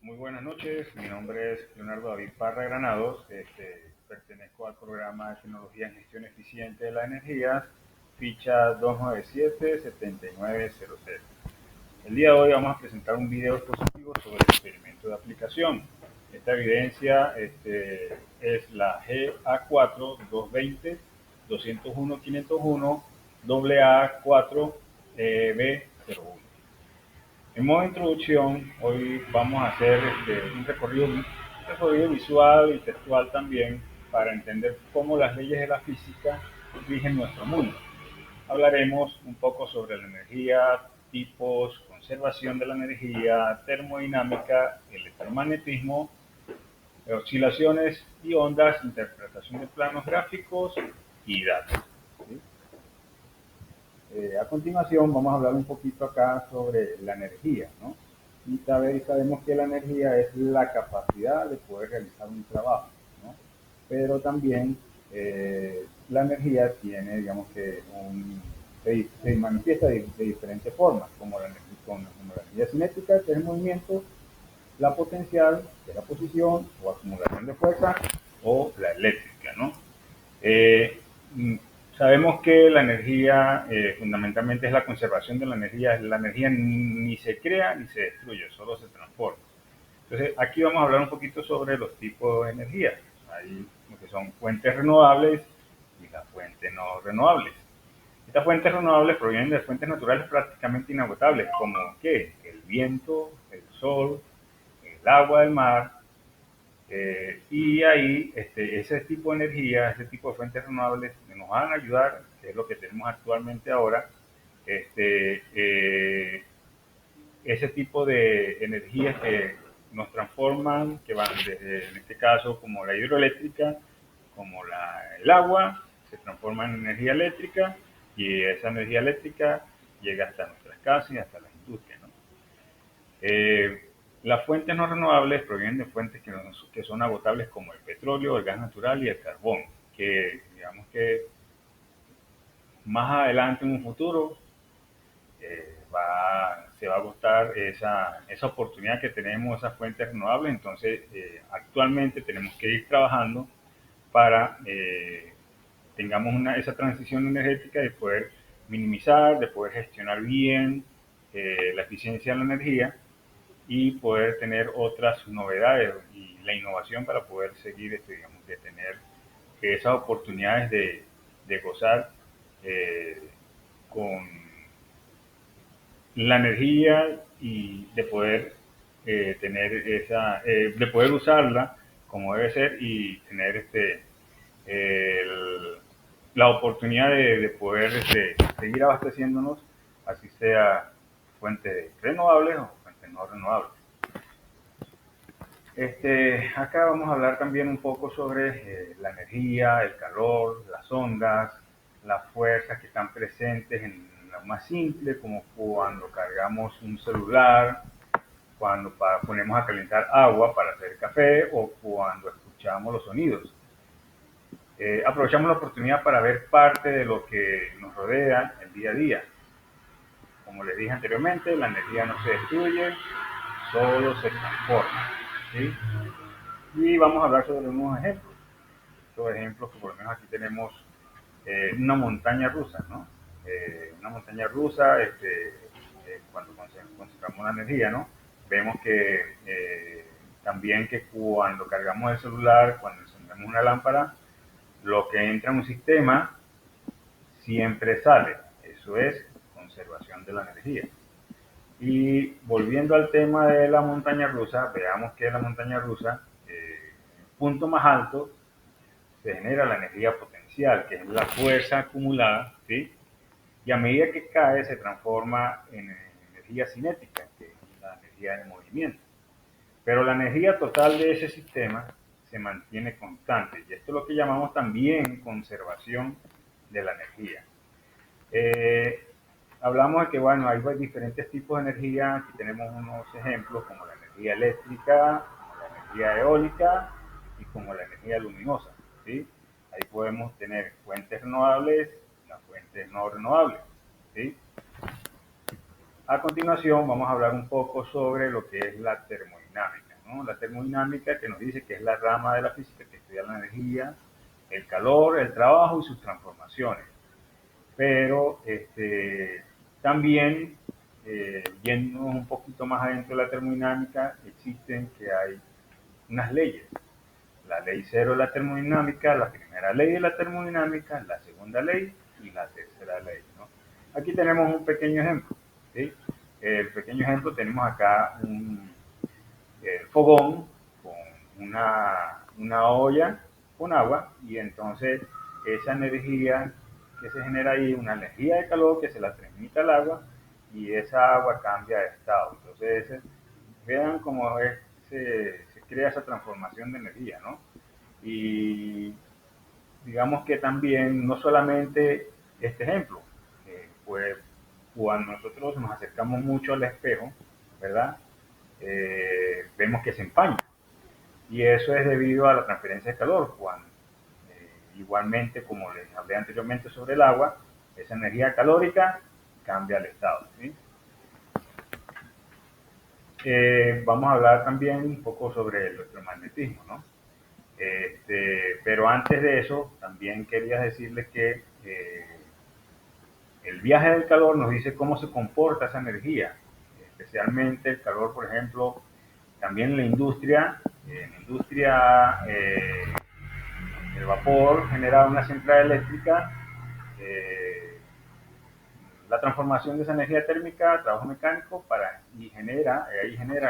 Muy buenas noches, mi nombre es Leonardo David Parra Granados, pertenezco al programa de Tecnología en Gestión Eficiente de la Energía, ficha 297-7900. El día de hoy vamos a presentar un video expositivo sobre el experimento de aplicación. Esta evidencia es la GA4-220-201-501 AA4B01. En modo introducción, hoy vamos a hacer un recorrido visual y textual también para entender cómo las leyes de la física rigen nuestro mundo. Hablaremos un poco sobre la energía, tipos, conservación de la energía, termodinámica, electromagnetismo, oscilaciones y ondas, interpretación de planos gráficos y datos. ¿Sí? A continuación vamos a hablar un poquito acá sobre la energía, ¿no? Y sabemos que la energía es la capacidad de poder realizar un trabajo, ¿no? Pero también la energía tiene, digamos que, se manifiesta de diferentes formas, como la energía cinética, que es el movimiento, la potencial, que es la posición o acumulación de fuerza, o la eléctrica, ¿no? Eh, mm, Sabemos que la energía fundamentalmente es la conservación de la energía. La energía ni se crea ni se destruye, solo se transforma. Entonces, aquí vamos a hablar un poquito sobre los tipos de energía. Hay lo que son fuentes renovables y las fuentes no renovables. Estas fuentes renovables provienen de fuentes naturales prácticamente inagotables, como ¿qué? El viento, el sol, el agua del mar, y ahí ese tipo de energía, ese tipo de fuentes renovables nos van a ayudar, que es lo que tenemos actualmente ahora, este, eh, ese tipo de energías que nos transforman, que van desde, en este caso, como la hidroeléctrica, como el agua, se transforma en energía eléctrica y esa energía eléctrica llega hasta nuestras casas y hasta las industrias, ¿no? Las fuentes no renovables provienen de fuentes que son agotables como el petróleo, el gas natural y el carbón, que digamos que más adelante en un futuro se va a agotar esa oportunidad que tenemos, esas fuentes renovables. Entonces, actualmente tenemos que ir trabajando para tengamos esa transición energética de poder minimizar, de poder gestionar bien la eficiencia de la energía y poder tener otras novedades y la innovación para poder seguir, digamos, de tener esas oportunidades de gozar eh, con la energía y de poder de poder usarla como debe ser y tener el, la oportunidad de poder seguir abasteciéndonos, así sea fuentes renovables o fuentes no renovables. Acá vamos a hablar también un poco sobre la energía, el calor, las ondas, las fuerzas que están presentes en lo más simple, como cuando cargamos un celular, cuando ponemos a calentar agua para hacer café o cuando escuchamos los sonidos. Aprovechamos la oportunidad para ver parte de lo que nos rodea el día a día. Como les dije anteriormente, la energía no se destruye, solo se transforma, ¿sí? Y vamos a hablar sobre unos ejemplos. Estos ejemplos que por lo menos aquí tenemos una montaña rusa, ¿no? Una montaña rusa, cuando concentramos la energía, ¿no? Vemos que también que cuando cargamos el celular, cuando encendemos una lámpara, lo que entra en un sistema siempre sale. Eso es conservación de la energía. Y volviendo al tema de la montaña rusa, veamos que la montaña rusa, el punto más alto, se genera la energía potencial, que es la fuerza acumulada, ¿sí? Y a medida que cae se transforma en energía cinética, que es la energía de movimiento. Pero la energía total de ese sistema se mantiene constante, y esto es lo que llamamos también conservación de la energía. Eh, Hablamos de que, bueno, hay diferentes tipos de energía. Aquí tenemos unos ejemplos como la energía eléctrica, como la energía eólica y como la energía luminosa, ¿sí? Ahí podemos tener fuentes renovables y las fuentes no renovables, ¿sí? A continuación vamos a hablar un poco sobre lo que es la termodinámica. ¿no? La termodinámica, que nos dice que es la rama de la física que estudia la energía, el calor, el trabajo y sus transformaciones. Pero también, yéndonos un poquito más adentro de la termodinámica, existen que hay unas leyes. La ley cero de la termodinámica, la primera ley de la termodinámica, la segunda ley y la tercera ley, ¿no? Aquí tenemos un pequeño ejemplo, ¿sí? El pequeño ejemplo, tenemos acá un fogón con una olla con agua, y entonces esa energía que se genera ahí, una energía de calor que se la transmite al agua, y esa agua cambia de estado. Entonces, vean cómo se crea esa transformación de energía, ¿no? Y digamos que también, no solamente este ejemplo, pues cuando nosotros nos acercamos mucho al espejo, ¿verdad? Vemos que se empaña. Y eso es debido a la transferencia de calor. Cuando, igualmente, como les hablé anteriormente sobre el agua, esa energía calórica cambia el estado, ¿sí? Vamos a hablar también un poco sobre el electromagnetismo, ¿no? Pero antes de eso, también quería decirles que el viaje del calor nos dice cómo se comporta esa energía, especialmente el calor, por ejemplo, también en la industria el vapor genera una central eléctrica, eh, la transformación de esa energía térmica a trabajo mecánico ahí genera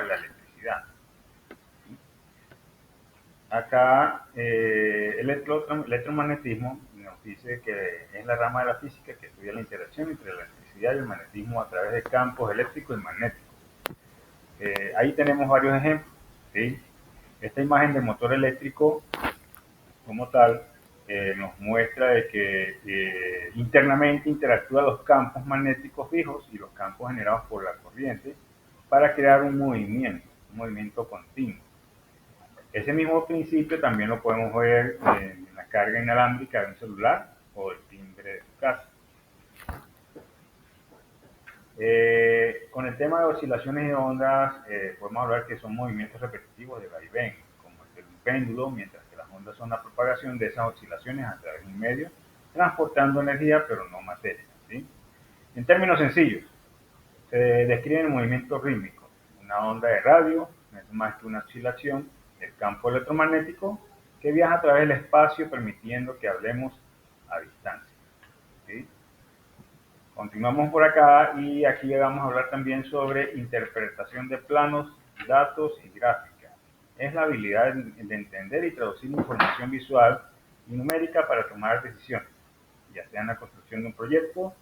la electricidad. Acá el electromagnetismo nos dice que es la rama de la física que estudia la interacción entre la electricidad y el magnetismo a través de campos eléctricos y magnéticos. Ahí tenemos varios ejemplos, ¿sí? Esta imagen del motor eléctrico como tal nos muestra de que internamente interactúan los campos magnéticos fijos y los campos generados por la corriente para crear un movimiento continuo. Ese mismo principio también lo podemos ver en la carga inalámbrica de un celular o del timbre de tu casa. Con el tema de oscilaciones de ondas, podemos hablar que son movimientos repetitivos de vaivén, como el de un péndulo, mientras que las ondas son la propagación de esas oscilaciones a través de un medio, transportando energía pero no materia, ¿sí? En términos sencillos, se describen movimientos rítmicos. Una onda de radio no es más que una oscilación del campo electromagnético que viaja a través del espacio permitiendo que hablemos a distancia, ¿sí? Continuamos por acá y aquí vamos a hablar también sobre interpretación de planos, datos y gráficas. Es la habilidad de entender y traducir información visual y numérica para tomar decisiones, ya sea en la construcción de un proyecto,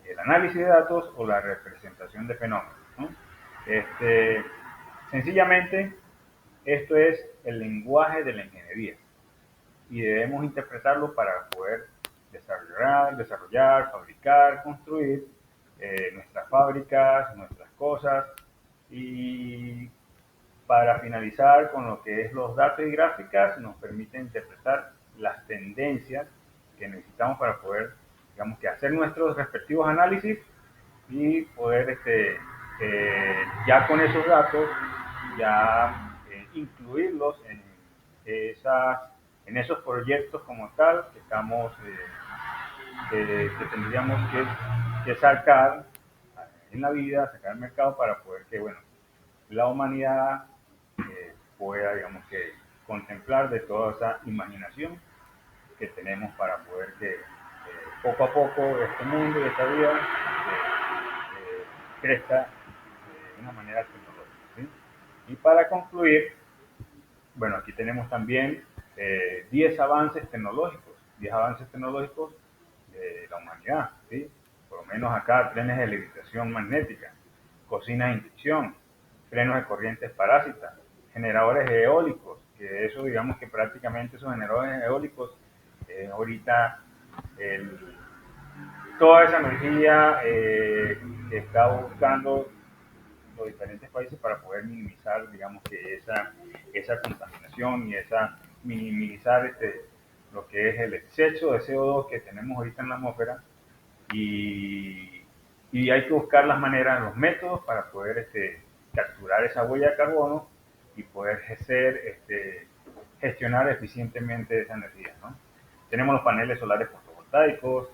el análisis de datos o la representación de fenómenos, ¿no? Este, Sencillamente, esto es el lenguaje de la ingeniería y debemos interpretarlo para poder desarrollar, fabricar, construir nuestras fábricas, nuestras cosas, y para finalizar con lo que es los datos y gráficas nos permite interpretar las tendencias que necesitamos para poder, digamos, que hacer nuestros respectivos análisis y poder ya con esos datos ya incluirlos esas, en esos proyectos como tal que estamos que tendríamos que sacar en la vida, sacar al mercado para poder que, bueno, la humanidad pueda, digamos, que contemplar de toda esa imaginación que tenemos para poder que poco a poco este mundo y esta vida crezca de una manera tecnológica, ¿sí? Y para concluir, bueno, aquí tenemos también 10 avances tecnológicos, 10 avances tecnológicos de la humanidad, ¿sí? Por lo menos acá, trenes de levitación magnética, cocinas de inducción, frenos de corrientes parásitas, generadores eólicos, que eso, digamos que prácticamente esos generadores eólicos, ahorita el, toda esa energía que está buscando los diferentes países para poder minimizar, digamos, que esa contaminación y minimizar lo que es el exceso de CO2 que tenemos ahorita en la atmósfera, y, y hay que buscar las maneras, los métodos para poder capturar esa huella de carbono y poder gestionar eficientemente esa energía, ¿no? Tenemos los paneles solares fotovoltaicos,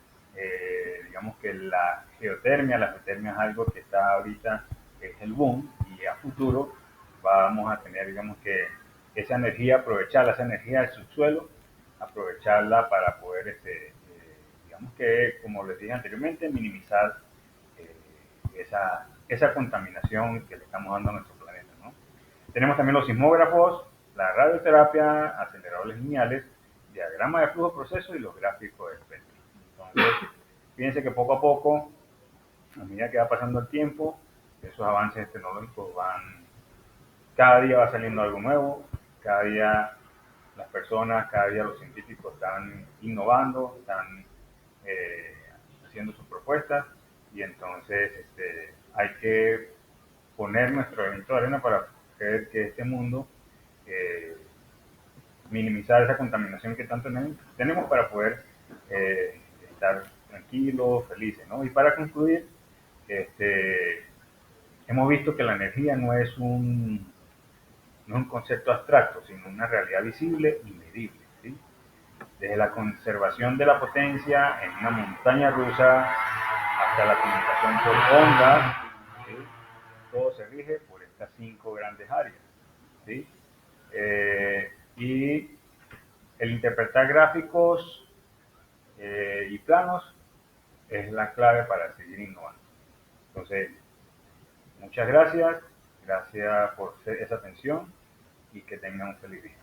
digamos que la geotermia es algo que está ahorita, es el boom, y a futuro vamos a tener, digamos que esa energía, aprovechar esa energía del subsuelo, aprovecharla para poder, digamos que, como les dije anteriormente, minimizar esa contaminación que le estamos dando a nuestro planeta, ¿no? Tenemos también los sismógrafos, la radioterapia, aceleradores lineales, diagrama de flujo proceso y los gráficos de espectro. Entonces, fíjense que poco a poco, a medida que va pasando el tiempo, esos avances tecnológicos cada día va saliendo algo nuevo, cada día las personas, cada día los científicos están innovando, están eh, haciendo sus propuestas, y entonces hay que poner nuestro granito de arena para hacer que este mundo, eh, minimizar esa contaminación que tanto tenemos para poder estar tranquilos, felices, ¿no? Y para concluir, este, hemos visto que la energía no es un concepto abstracto, sino una realidad visible y medible, ¿sí? Desde la conservación de la potencia en una montaña rusa hasta la comunicación por ondas, ¿sí? Todo se rige por estas 5 grandes áreas, ¿sí? Y el interpretar gráficos y planos es la clave para seguir innovando. Entonces, muchas gracias por esa atención y que tengan un feliz día.